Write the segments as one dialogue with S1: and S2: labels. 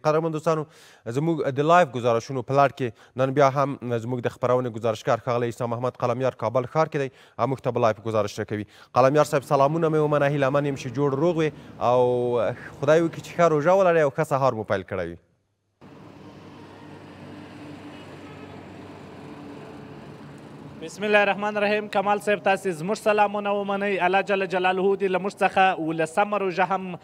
S1: قدرمن دوستانو زموږ د لایف ګزارشونو په لړ کې نن بیا هم زموږ د خپرونې ګزارشګر ښاغلی عیسی محمد قلمیار کابل ښار کې دی او موږ ته به لایف ګزارش راکوي. قلمیار صاحب سلامونه مې ومنه، هیله من یم چې جوړ روغ وي او خدای وکړي چې ښه روژه ولرئ او ښه سهار مو پیل کړی وي.
S2: بسم الله الرحمن الرحیم. کمال صاحب تاسې زموږ سلامونه ومنئ. الله جل جلاله دې له موږ څخه 11مه روژه هم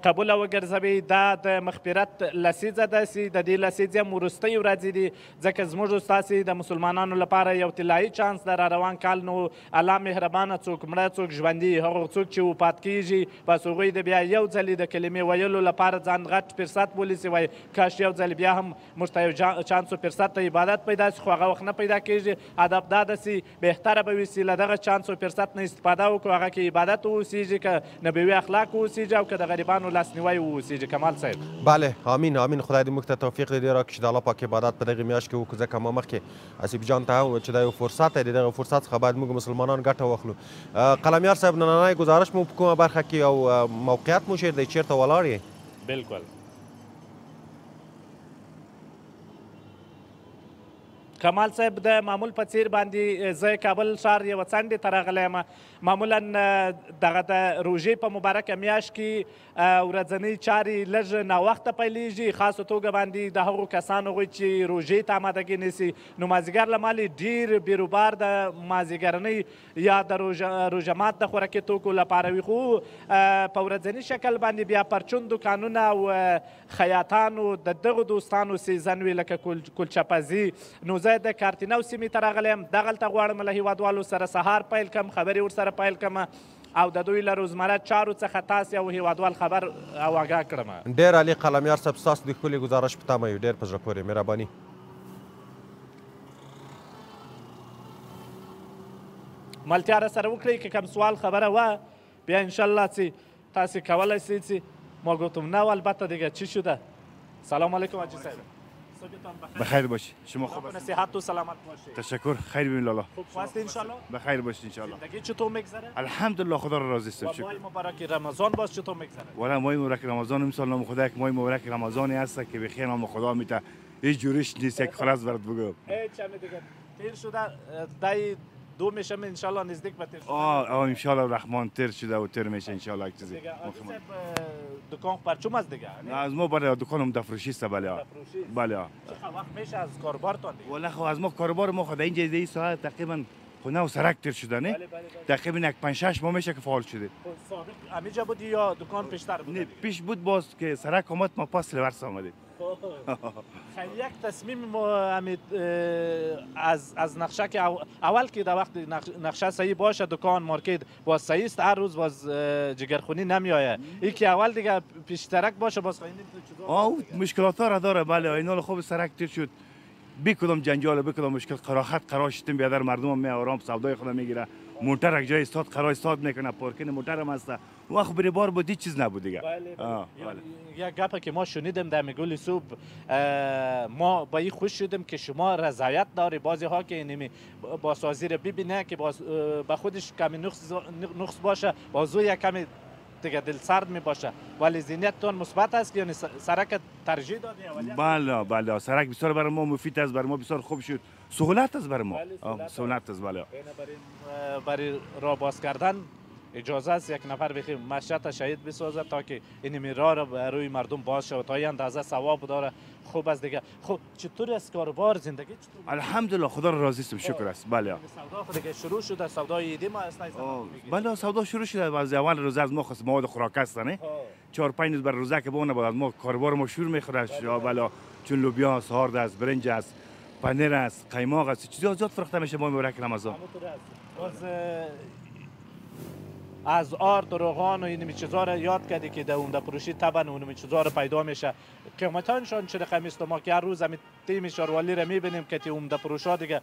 S2: قبوله وګرځوي. دا د مغفرت لسیزه ده چې د دې لسیزې هم وروستۍ ورځې دي، ځکه زموږ ستاسې د مسلمانانو لپاره یو طلایي چانس ده. را روان کال نو الله مهربانه، څوک مړه څوک ژوندي، هغه څوک چې وفات کیږي بس هغوی د بیا یو ځلې د کلمې ویلو لپاره ځان غټ فرصت بولي چې وایي کاش یو ځل بیا هم موږ ته یو چانس و فرصت د عبادت پیدا شي، خو هغه وخت نه پیدا کیږي. هدف دا ده بهتره به وي چې له دغه چانس و فرصت نه استفاده وکړو، هغه کې عبادت واوسیږي، که نبوي اخلاق واوسیږي او که د غریبانو لاسنیوی واوسیږي. کمال صاحب
S1: بله آمین آمین. خدای دې موږ ته توفیق دې راکړي چې د الله پاک عبادت په دغې میاشت کې وکړو، ځکه ما مخکې حسیب جان ته هم چې دا یو فرصت دی، د دغه فرصت څخه باید موږ مسلمانان ګټه واخلو. قلمیار صاحب نننی گزارش مو په کومه برخه کې او موقعیت مو چیرته دی، چیرته ولاړ یې؟
S2: بالکل کمال صاحب، د معمول په څیر باندې زه کابل ښار یوه څنډې ته راغلی یم. معمولا دغه د روژې په مبارکه میاشت کې ورځنۍ چارې لږ ناوخته پیلیږي، خاصو توګه باندې د هغو کسانو هغوی چې روژې ته آمادګي نیسي نو مازدیګر له مالې ډېر بیروبار د مازدیګرنۍ یا د روژه مات د خوراکي توکو لپاره وي، خو په ورځني شکل باندې بیا پرچون دوکانونه او خیاطانو د دغو دوستانو سیزن وي لکه کلچپزي. نو زه د کارتینو سیمې ته راغلی یم، دغلته غواړم له هیوادوالو سره سهار پیل کړم، خبرې ورسره پیل کړم او د دوی له روزمره چارو څخه تاسې او هیوادوال خبر او آګاه کړم.
S1: ډېر عالي قلمیار صاحب، ستاسو د ښکلي ګزارش په تمه یو، ډېر په زړه پورې، مهرباني.
S2: ملتیا را سره وکړئ، که کوم سوال خبره وه بیا انشاءالله چې تاسې کولی شئ چې ما گفتم نه البته دیگه چی شده. سلام علیکم حاجی صاحب.
S3: بخیر باشی. شما خوب
S2: هستید؟ صحت و سلامت باشید.
S3: تشکر. خیر ببین لالا.
S2: خوب هستید ان شاء الله؟
S3: بخیر باشید ان شاء الله.
S2: زندگی چطور میگذره؟
S3: الحمدلله خدا را راضی است. شکر.
S2: ماه مبارک رمضان باز چطور میگذره؟
S3: والا ماه مبارک رمضان امسال نام خدا یک ماه مبارک رمضانی است که به خیر نام خدا میته. هیچ جوریش نیست، یک خلاص برات بگم.
S2: هیچ هم دیگه تیر شده دای دو میشه ان شاء الله نزدیک به تیر شده.
S3: ان شاء الله رحمان تیر شده و تیر میشه ان شاء الله یک چیزی.
S2: دکان پرچم است دیگه.
S3: از ما برای دکانم دفروشی است. بله بله.
S2: چه وقت میشه از کاربارتون دیگه؟
S3: والا خب از ما کاربار ما خود اینجا دی ساعت تقریبا خونه و سرک تیر شده نه؟ تقریبا یک 5-6 ماه میشه که فعال شده.
S2: سابق همینجا بود یا دکان پیشتر بود؟
S3: نه پیش بود، باز که سرک اومد ما پاس لورس آمده.
S2: خیلی یک تصمیم ما از نقشه که اول که در وقت نقشه صحیح باشه دکان مارکت باز صحیح است، هر روز باز جگرخونی نمیآید. این که اول دیگه پیشترک باشه باز خیلی
S3: مشکلات ها را داره. بله اینا خوب سرک تیر شد، بی کدام جنجال بی کدام مشکل قراخت قرار شدیم بیادر مردم می آرام سودای خود میگیره. موتر یک جای استاد قرار استاد میکنه، پارکینگ موتر هم هست. وقت بری بار بود چیز نبود دیگه.
S2: یک گپه که ما شنیدیم در میگولی صبح ما با این خوش شدیم که شما رضایت داری بعضی ها که اینمی بازسازی رو ببینه که با خودش کمی نقص باشه بازو یک کمی دیگه دل سرد می باشه، ولی ذهنیتتون مثبت است، یعنی سرک ترجیح دادی؟
S3: بله بله سرک بسیار برای ما مفید است، برای ما بسیار خوب شد، سهولت است برای ما. سهولت است. بله
S2: برای راه باز کردن اجازه است یک نفر بخیر مشهد شهید بسازه تا که این راه را روی مردم باز شود تا این اندازه ثواب داره. خوب است دیگه. خب چطور است کاروبار زندگی چطور؟
S3: الحمدلله خدا را راضی است، شکر است. بله
S2: سودا دیگه شروع شده، سودای ایدی ما است.
S3: بله سودا شروع شده. از اول روز از ما خاص مواد خوراک است نه 4-5 روز بر روزه که بونه بعد ما کاروبار ما شروع میخوره. بله چون لوبیا است، هارد است، برنج است، پنیر است، قیماق است، چیزا زیاد فروخته میشه ماه مبارک رمضان.
S2: از آرد و روغان و این چیزا رو یاد کردی که در عمده فروشی طبعا اون چیزا رو پیدا میشه. قیمتانشان چه رقمی است؟ ما که هر روز همین تیم شاروالی رو میبینیم که عمده فروشا دیگه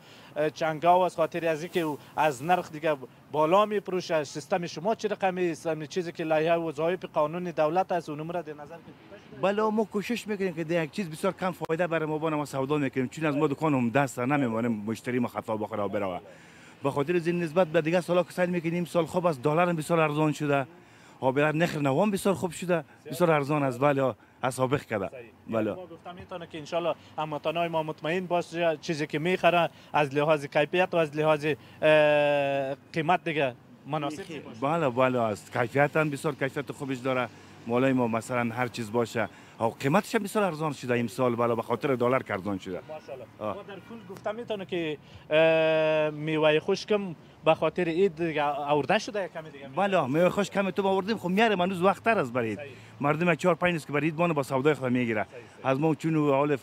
S2: چنگاو از خاطر از اینکه از نرخ دیگه بالا میفروشه. سیستم شما چه رقمی است؟ چیزی که لایحه و وظایف قانون دولت است اون را در نظر گرفته؟
S3: بله ما کوشش میکنیم که یک چیز بسیار کم فایده برای ما بونه ما سودا میکنیم، چون از ما دکان هم دست نمیمونیم مشتری ما خطا بخوره و بره. به خاطر زین نسبت به دیگه سالا که سعی میکنیم سال خوب است، دلار هم بسیار ارزان شده، ها نخر نوام بسیار خوب شده، بسیار ارزان است. بله سابق کرده. بله.
S2: ما گفتم میتونه که انشالله هموطنای ما مطمئن باشه چیزی که میخره از لحاظ کیفیت و از لحاظ قیمت دیگه مناسب باشه.
S3: بله از کیفیت هم بسیار کیفیت خوبش داره. مالای ما مثلا هر چیز باشه او قیمتش هم بسیار ارزان شده امسال، بالا به خاطر دلار ارزان شده.
S2: ماشاءالله. ما در کل گفتم میتونه که میوه خشکم به خاطر عید آورده شده کمی دیگه.
S3: بله میوه خشک کمی تو آوردیم، خب میاره منوز وقت تر از برید. مردم 4-5 روز که برید با سودای خود میگیره. از ما چون اول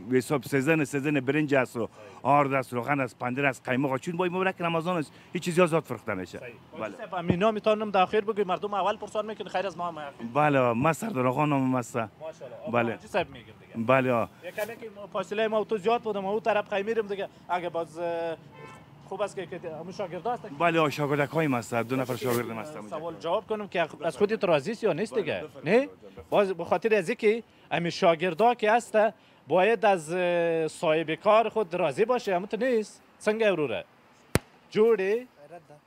S3: به حساب سیزن برنج است و آرد است، روغن است، پنیر است، قیمق، چون با مبارک رمضان است هیچ چیزی زیاد فروخته نمیشه.
S2: بله. مینا میتونم در اخیر بگم مردم اول پرسان میکنه خیر از ما هم.
S3: بله ما سردار آقا نام ماستا.
S2: ماشاءالله. بله. چی صاحب میگم دیگه.
S3: بله.
S2: یکم که فاصله ما تو زیاد بودم اون طرف خیمیرم دیگه. اگه باز خوب است که همون شاگرد هست.
S3: بله شاگردکای ما هست، 2 نفر شاگردم هستم.
S2: سوال جواب کنم که از خودت راضی یا نیست دیگه. نه باز به خاطر از اینکه همین شاگردا که هست باید از صاحب کار خود راضی باشه، همون تو نیست. څنګه وروره جوړې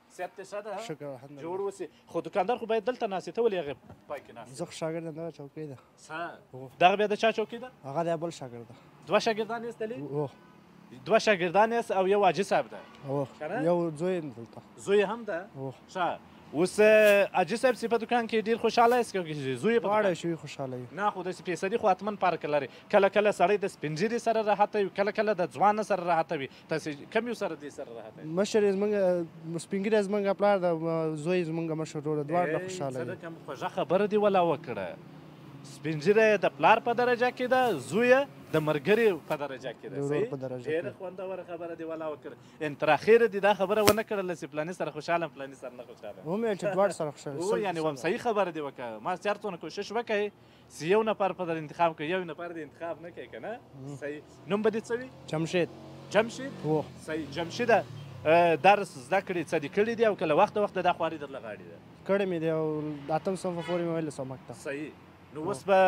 S2: صحت شته
S4: شکر الحمدلله
S2: جوړ وسی خو دکاندار خو باید دلته ناسې ته ولې هغه پای کې ناسې
S4: زه خو شاګرد یم، دغه چوکۍ ده.
S2: دغه بیا د چا چوکۍ ده؟
S4: هغه د بل شاګرد ده.
S2: دوه شاګردان یاست دلې؟
S4: اوه
S2: دوه شاګردان یاست او یو حاجي صاحب ده.
S4: اوه یو زوی یم دلته.
S2: زوی هم ده؟
S4: اوه
S2: ښه اوس حاجي صاحب چې په دکان کې ډېر خوشحاله یاست که زوی په
S4: دواړه شوي خوشحاله یو.
S2: نه خو داسې پیسدي خو حتما فرق لري. کله کله سړی د سپین ږیري سره راحته وي، کله کله د ځوان سره راحته وي. تاسې کوم یو سره دې سره راحته وي؟
S4: مشر یې زموږ سپین ږیری زموږ پلار ده، زوی زموږ مشر ورور ده، دواړه خوشحاله یو.
S2: کوم خوږه خبره دې ولا وکړه. سپین ږیری د پلار په درجه کې ده، زوی د مرګري په درجه کې ده.
S4: ورور په درجه کې.
S2: ډېره خوندوره خبره دې ولا وکړه. ان تر اخره دې دا خبره ونه کړله چې فلاني سره خوشحاله یم فلاني سره نه خوشحاله یم.
S4: ومې چې دواړه سره خوشحاله
S2: او یعنې وم صحیح خبره دې وکړه. ما چېرته کوشش وکړئ چې یو نفر په در انتخاب کړي، یو نفر دې انتخاب نه کوي که نه. صحیح. نوم به دې څه وي؟
S4: جمشید.
S2: جمشید؟
S4: اوه
S2: صحیح. جمشیده درس زده کړي څه دې کړي دي او کله وخته وخته دا خواري درله غاړې ده؟
S4: کړی مې دی او 8 صنف پورې مې ویلی سمک ته.
S2: صحیح. نو اوس به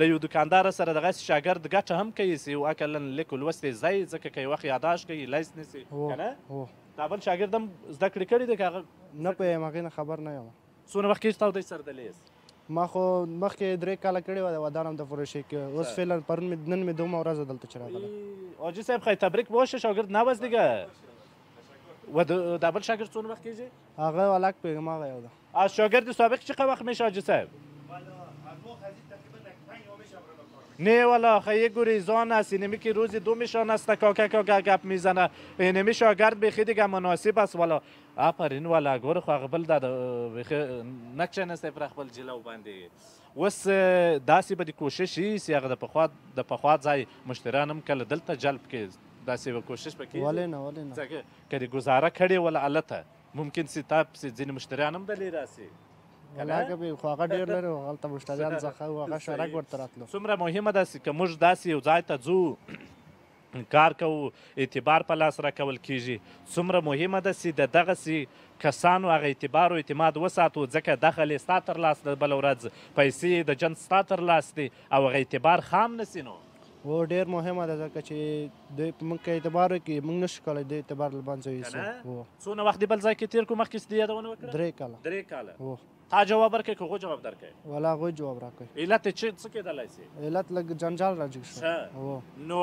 S2: له یو دکاندار سره دغسې شاګرد ګټه هم کوي چې یو عقلا لیک لوستی ځای ځکه که یې وخت یاداشت کوي لیست نیسي که نه. دا بل شاګرد هم زده کړې کړي دی که هغه
S4: نه پوهېږم هغې نه خبر نه یم.
S2: څومره وخت کېږي تا او دی سره دلې یاست؟
S4: ما خو مخکې 3 کاله کړې وه د ودان هم د فروشي کې. اوس فعلا پرون مې نن مې 2 ورځ دلته چې راغلی.
S2: حاجی صاحب خیلی تبریک باشه شاگرد نباز دیگه. و دا بل شاگرد څومره وخت کېږي؟
S4: هغه ولاک پوهېږم هغه یو ده.
S2: از شاگرد سابق چقدر وقت میشه حاجی صاحب؟ نه والا خیلی گریزان است، اینمی که روزی 2 میشان است کاکا گپ میزنه. اینمی شاگرد بخی دیگه مناسب است والا. آفرین والا گور خو قبل داد بخی نکشن است پر خپل جلو باندې. وس داسې به د کوشش سی هغه د پخوا ځای مشتریانم کله دلته جلب کې داسې به کوشش وکړي.
S4: ولې نه ولې نه
S2: ځکه که گزاره کړې ولا الته ممکن سي تاب سي ځینې مشتریانم دلې راسي.
S4: ولاکه به خو هغه ډېر لري هلته مشتریان څخه هغه شرک ورته راتلو.
S2: څومره مهمه ده چې که موږ داسې یو ځای ته ځو کار کوو اعتبار په لاس راکول کیږي، څومره مهمه ده چې د دغسې کسانو هغه اعتبار او اعتماد وساتو ځکه دخل یې ستا تر لاس د بله ورځ پیسې د جنس ستا تر لاس دی او هغه اعتبار خام نسي. نو
S4: و ډېر مهمه ده ځکه چې دوی په موږ کې اعتبار وکړي موږ نشو کولی د اعتبار له منځه یوسو.
S2: څونه وخت دې بل ځای کې تېر کړو مخکې چې دې یادونه وکړه؟
S4: 3 کاله.
S2: 3 کاله. تا جواب ورکړې که هغو جواب درکړې؟
S4: والا هغوی جواب راکوي.
S2: علت یې څه کېدلی سي؟
S4: علت لږ جنجال راجګ شو.
S2: نو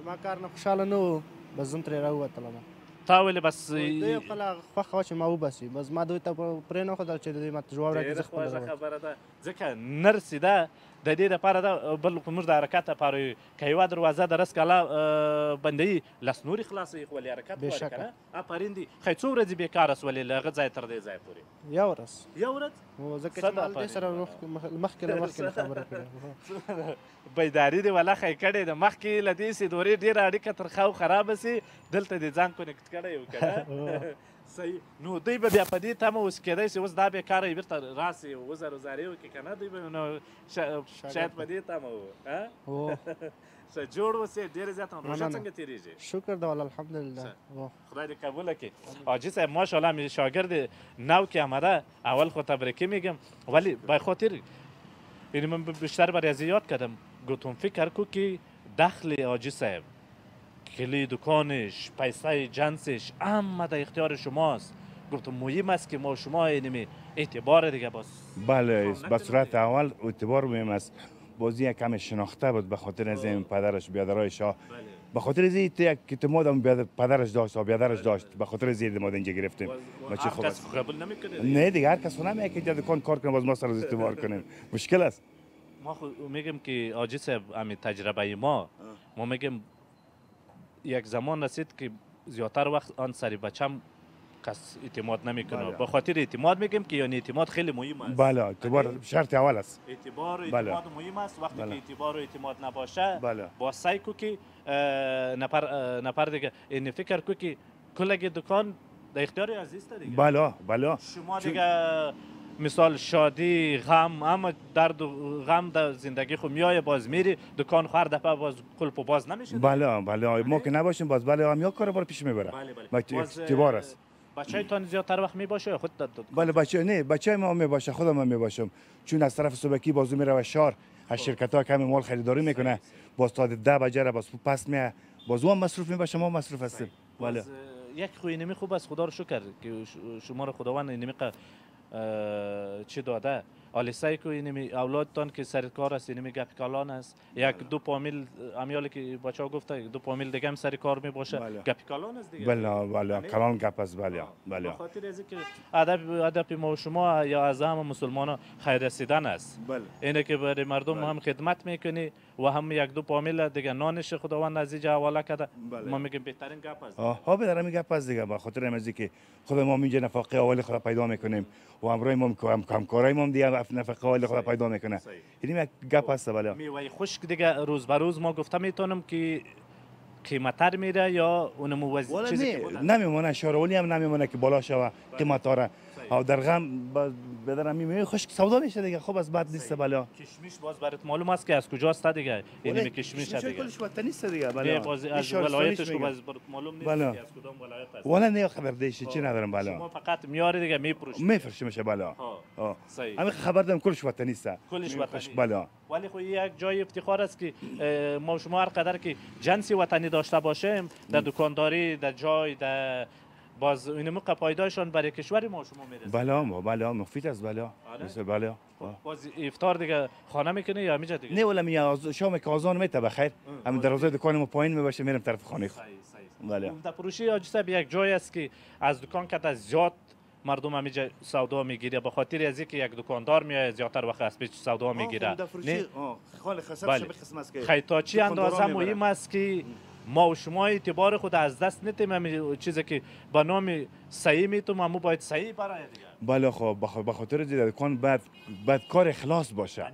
S4: ما کار نه خوشحاله نه و بس زم ترې راووتلم.
S2: تا ولې بس
S4: دوی خپله خوښه وه چې ما وباسي بس ما دوی ته پرېنښودل چې دوی ماته جواب راکړي.
S2: ډېره خوږه خبره ده ځکه نرسې ده د دې دپاره ده بل موږ د حرکت لپاره که یوه دروازه د رس کاله بندوي لس نورې خلاصوي خو ولې حرکت غواړي که نه. آفرین دي. ښایي څو ورځې بېکاره سولې له هغه ځای تر دې ځای پورې؟
S4: یو ورځ.
S2: یو ورځ؟
S4: ځکه چې ما له دې سره مخکې له مخکې خبره کړې.
S2: بیداري دې ولا ښی کړې ده مخکې له دې سي دورې ډېره اړیکه ترخه او خرابه سي دلته دې ځان کونیکټ کړی و که نه. صحیح. نو دوی به بیا په دې تمه اوس کېدی سي اوس دا بېکاره یې بېرته راسي وزارې وکړي که نه دوی به نو شاید په دې تمه و. ښه جوړ اوسې ډېرې زیاته روژه څنګه تېرېږي؟
S4: شکر ده والله الحمدلله.
S2: خدای دې قبوله کړي. حاجی صاحب ماشاءالله می شاگرد نو که آمده اول خود تبریکی میگم ولی به خاطر یعنی من بیشتر بر ریاضیات کردم گفتم فکر کو که دخل حاجی صاحب کلی دکانش پیسه جنسش همه در اختیار شماست. گفتم مهم است که ما شما اینمی اعتبار دیگه باز
S3: بله به صورت اول اعتبار مهم است. بازی یک کم شناخته بود به خاطر از این پدرش بیادرای شاه، به خاطر از این یک اعتماد هم پدرش داشت و بیادرش داشت، به خاطر از این اعتماد اینجا گرفتیم.
S2: هر کس قبول نمیکنه
S3: نه دیگه، هر کس نمیگه که دکان کار کنه باز ما سر از اعتبار کنیم، مشکل است.
S2: ما میگم که حاجی صاحب همین تجربه ما میگم یک زمان رسید که زیادتر وقت آن سری بچم کس اعتماد نمیکنه. به خاطر اعتماد میگم که یعنی اعتماد خیلی مهم است.
S3: بله اعتبار شرط اول است.
S2: اعتبار و اعتماد مهم است. وقتی که اعتبار و اعتماد نباشه با سعی کو که نفر دیگه این فکر کو که کلگی دکان در اختیار عزیز دیگه.
S3: بله
S2: شما دیگه مثال شادی غم اما درد و غم در زندگی خو میای باز میری دکان هر دفعه باز قلپ باز نمیشه.
S3: بله ما که نباشیم باز هم یا کار بار پیش میبره. اعتبار است.
S2: بچه تان زیادتر وقت میباشه خود
S3: بله بچه ما میباشه، خودم هم میباشم، چون از طرف صبحکی بازو میره و شهر از شرکت ها کمی مال خریداری میکنه، باز تا 10 بجه باز پس میه، باز هم مصروف میباشه، ما مصروف هستیم.
S2: بله یک خوی اینمی خوب است، خدا رو شکر که شما رو خداوند اینمی چی داده. حالی سعی کو اینمی اولادتان که سر کار است اینمی گپ کلان است، یک دو پامیل امیالی که بچه‌ها گفته دو پامیل دیگه هم سر کار می باشه گپ کلان است دیگه.
S3: بله کلان گپ است. بله
S2: به خاطر از اینکه ادب ما و شما یا از همه مسلمانان خیر رسیدن است. اینه که برای مردم هم خدمت میکنی و هم یک دو پامیل دیگه نانش خداوند از اینجا حواله کرده. ما میگیم بهترین گپ است.
S3: ها بهترین گپ است دیگه. به خاطر از که خود ما اینجا نفقه اول خود پیدا میکنیم و همراه ما همکارای ما دیگه نفقه اول خود پیدا میکنه. این یک گپ است. بله
S2: میوه خشک دیگه روز به روز ما گفته میتونم که قیمتر میره یا اون موازی چیزی که بوده
S3: نمیمونه، شارولی هم نمیمونه که بالا شوه قیمتاره. او در غم بدرم میوه خشک سودا میشه دیگه. خوب از بد نیست. بله
S2: کشمش باز برات معلوم است که از کجاست دیگه. اینی کشمش دیگه
S3: کلش وطنی است دیگه. بله
S2: باز از ولایتش باز برات معلوم نیست که از کدام ولایت است.
S3: ولی نه خبر دیش چی ندارم. بله
S2: شما فقط میاری دیگه
S3: میفروشی میشه. بله
S2: صحیح
S3: همین خبر دارم کلش وطنی است.
S2: کلش وطنی.
S3: بله
S2: ولی خو یک جای افتخار است که ما شما هر قدر که جنسی وطنی داشته باشیم در دکانداری در جای در باز اینمو پایدارشان برای کشور ما شما میرسه.
S3: بله مفید است. بله
S2: باز افطار دیگه خانه میکنه یا میجا دیگه؟
S3: نه ولی می شام که آذان میته بخیر همین دروازه دکان ما پایین میباشه میرم طرف خانه.
S2: بله در فروشی حاجی صاحب یک جای است که از دکان که زیاد مردم همیجا سودا میگیره به خاطر از اینکه یک دکاندار میاد زیادتر وقت از پیش سودا میگیره.
S3: نه خاله خسارت بخصم است که
S2: خیتاچی اندازه مهم است که ما و شما اعتبار خود از دست ندیم. همین چیزی که به نام صحیح میتونم ما باید صحیح برای دیگه.
S3: بله خب به خاطر دکان بعد کار اخلاص باشه.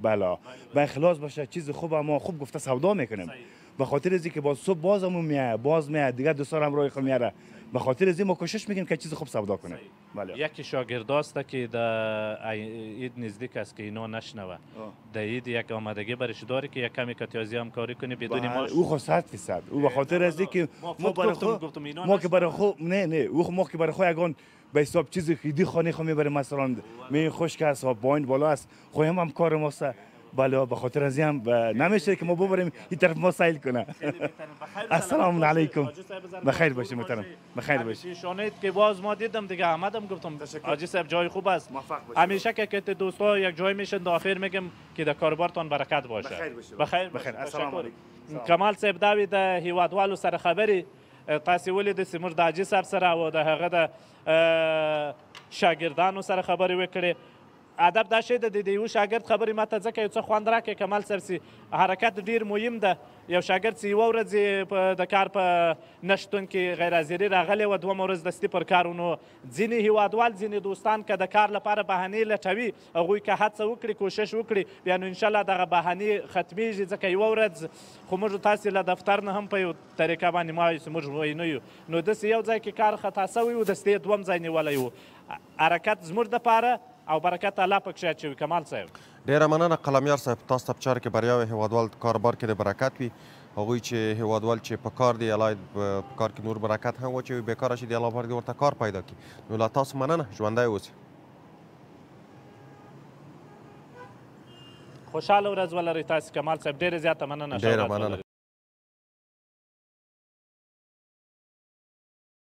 S3: بله با اخلاص باشه چیز خوب ما خوب گفته سودا میکنیم. به خاطر از اینکه باز صبح بازمون میاد دیگه دوستان هم روی خود میاره. به خاطر از این ما کوشش میکنیم که چیز خوب سودا کنیم.
S2: بله یکی شاگرد است که در عید نزدیک است که اینا نشنوه. در عید یک آمادگی برش داره که یک کمی کاتیازی هم کاری کنه بدون ماش.
S3: او خو 100%. او به خاطر از اینکه ما که برای خو نه او ما که برای خو یگان به حساب چیزی خیدی خانه خو میبره مثلا می خوشک است و باین بالا است خو هم کار ماست. بله به خاطر از هم نمیشه که ما ببریم این طرف ما سیل کنه. السلام علیکم. بخیر باشید محترم. بخیر باشید.
S2: شانید که باز ما دیدم دیگه آمدم گفتم حاجی صاحب جای خوب است. همیشه که دوستا یک جای میشن داخل میگم که در کاربارتان برکت باشه. بخیر
S3: السلام علیکم.
S2: کمال صاحب داوی د هیوادوالو سره خبري تاسو ولې د سیمور د حاجي صاحب سره او د هغه د شاګردانو سره خبرې وکړې. ادب دا شی د یو شاګرد خبرې ماته ځکه یو څه خوند راکړي کمال صاحب سي حرکت ډیر مهم ده. یو شاګرد چې یوه ورځ د کار په نشتون کې غیر حاضري راغلی وه دوه ورځ دستي پر کار نو ځینې هیوادوال ځینې دوستان که د کار لپاره بهانې لټوي هغوی که هڅه وکړي کوشش وکړي بیا نو انشاءالله دغه بهانې ختمیږي ځکه یوه ورځ خو موږ تاسې له دفتر نه هم په یو طریقه باندې ما چې موږ وینو یو نو داسې یو ځای کې کار خطا سوی و دستې دوم ځای نیولی و حرکت زموږ دپاره او برکت الله پکې اچوي. کمال صاحب
S1: ډیره مننه قلمیار صاحب تاسو ته په چاره کې بریاوې هیوادوال کاروبار کې د برکت وي هغوی چې هیوادوال چې په کار دی الله په کار کې نور برکت هم واچوي بیکاره شي دی الله پاک دې ورته کار پیدا کړي. نو له تاسو مننه ژوندی اوسئ.
S2: خوشحاله ورځ ولرئ تاسې کمال صاحب ډېره زیاته مننه.
S1: ډیره مننه.